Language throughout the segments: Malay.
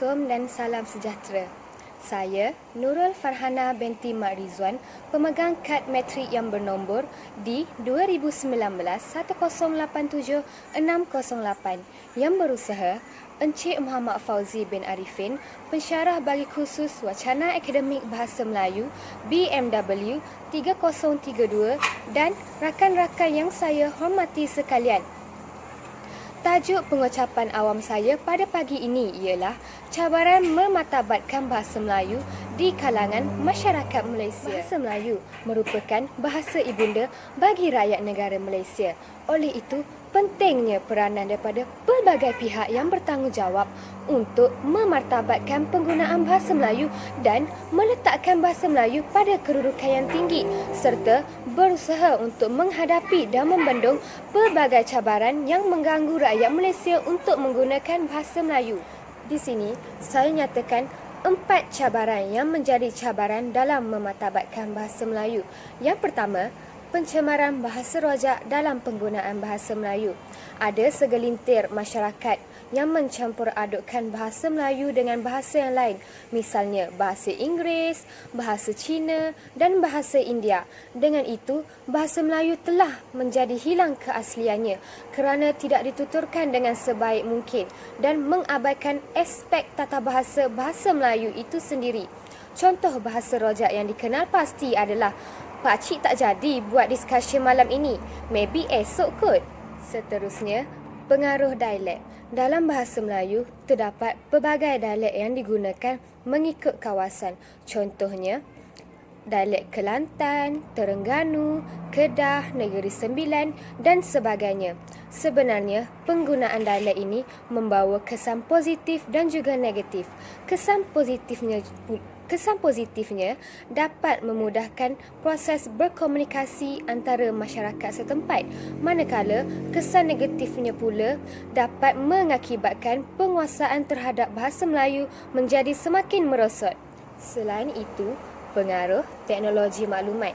Assalamualaikum dan salam sejahtera. Saya Nurul Farhana binti Mak Rizwan, pemegang kad matrik yang bernombor D 2019-1087-608 yang berusaha Encik Muhammad Fauzi bin Arifin, pensyarah bagi khusus Wacana Akademik Bahasa Melayu BMW 3032 dan rakan-rakan yang saya hormati sekalian. Tajuk pengucapan awam saya pada pagi ini ialah cabaran memartabatkan bahasa Melayu di kalangan masyarakat Malaysia. Bahasa Melayu merupakan bahasa ibunda bagi rakyat negara Malaysia. Oleh itu, pentingnya peranan daripada pelbagai pihak yang bertanggungjawab untuk memartabatkan penggunaan bahasa Melayu dan meletakkan bahasa Melayu pada kedudukan yang tinggi serta berusaha untuk menghadapi dan membendung pelbagai cabaran yang mengganggu rakyat Malaysia untuk menggunakan bahasa Melayu. Di sini, saya nyatakan 4 cabaran yang menjadi cabaran dalam memartabatkan bahasa Melayu. Yang pertama, pencemaran bahasa rojak dalam penggunaan bahasa Melayu. Ada segelintir masyarakat yang mencampur adukkan bahasa Melayu dengan bahasa yang lain, misalnya bahasa Inggeris, bahasa Cina dan bahasa India. Dengan itu, bahasa Melayu telah menjadi hilang keasliannya kerana tidak dituturkan dengan sebaik mungkin dan mengabaikan aspek tata bahasa Melayu itu sendiri. Contoh bahasa rojak yang dikenal pasti adalah "Pakcik tak jadi buat discussion malam ini, maybe esok kot." Seterusnya, pengaruh dialek. Dalam bahasa Melayu, terdapat pelbagai dialek yang digunakan mengikut kawasan. Contohnya, dialek Kelantan, Terengganu, Kedah, Negeri Sembilan dan sebagainya. Sebenarnya, penggunaan dialek ini membawa kesan positif dan juga negatif. Kesan positifnya dapat memudahkan proses berkomunikasi antara masyarakat setempat, manakala kesan negatifnya pula dapat mengakibatkan penguasaan terhadap bahasa Melayu menjadi semakin merosot. Selain itu, pengaruh teknologi maklumat.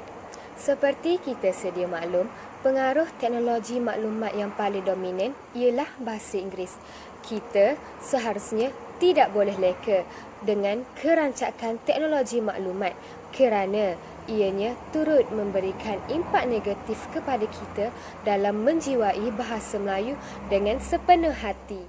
Seperti kita sedia maklum, pengaruh teknologi maklumat yang paling dominan ialah bahasa Inggeris. Kita seharusnya tidak boleh leka dengan kerancakan teknologi maklumat kerana ianya turut memberikan impak negatif kepada kita dalam menjiwai bahasa Melayu dengan sepenuh hati.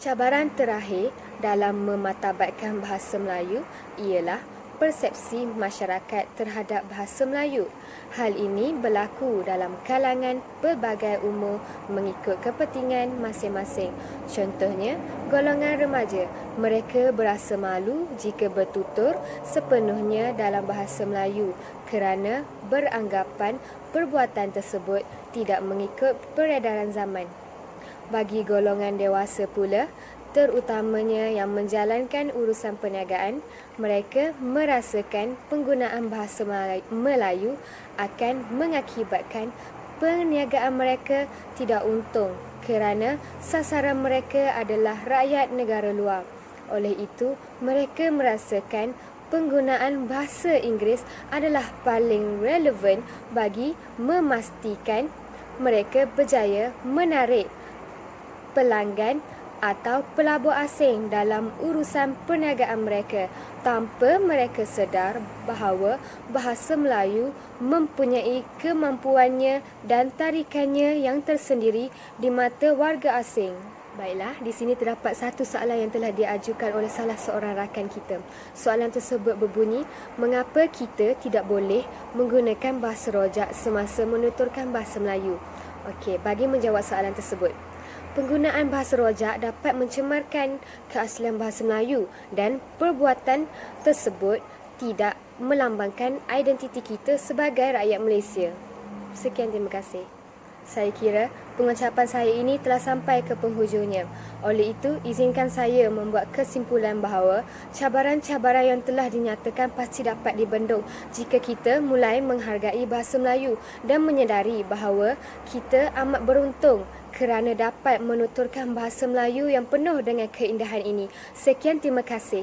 Cabaran terakhir dalam memartabatkan bahasa Melayu ialah persepsi masyarakat terhadap bahasa Melayu. Hal ini berlaku dalam kalangan pelbagai umur mengikut kepentingan masing-masing. Contohnya, golongan remaja. Mereka berasa malu jika bertutur sepenuhnya dalam bahasa Melayu kerana beranggapan perbuatan tersebut tidak mengikut peredaran zaman. Bagi golongan dewasa pula, terutamanya yang menjalankan urusan perniagaan, mereka merasakan penggunaan bahasa Melayu akan mengakibatkan perniagaan mereka tidak untung kerana sasaran mereka adalah rakyat negara luar. Oleh itu, mereka merasakan penggunaan bahasa Inggeris adalah paling relevan bagi memastikan mereka berjaya menarik pelanggan atau pelabur asing dalam urusan perniagaan mereka tanpa mereka sedar bahawa bahasa Melayu mempunyai kemampuannya dan tarikannya yang tersendiri di mata warga asing. Baiklah, di sini terdapat satu soalan yang telah diajukan oleh salah seorang rakan kita. Soalan tersebut berbunyi, mengapa kita tidak boleh menggunakan bahasa rojak semasa menuturkan bahasa Melayu? Okey, bagi menjawab soalan tersebut, penggunaan bahasa rojak dapat mencemarkan keaslian bahasa Melayu dan perbuatan tersebut tidak melambangkan identiti kita sebagai rakyat Malaysia. Sekian, terima kasih. Saya kira pengucapan saya ini telah sampai ke penghujungnya. Oleh itu, izinkan saya membuat kesimpulan bahawa cabaran-cabaran yang telah dinyatakan pasti dapat dibendung jika kita mulai menghargai bahasa Melayu dan menyedari bahawa kita amat beruntung kerana dapat menuturkan bahasa Melayu yang penuh dengan keindahan ini. Sekian, terima kasih.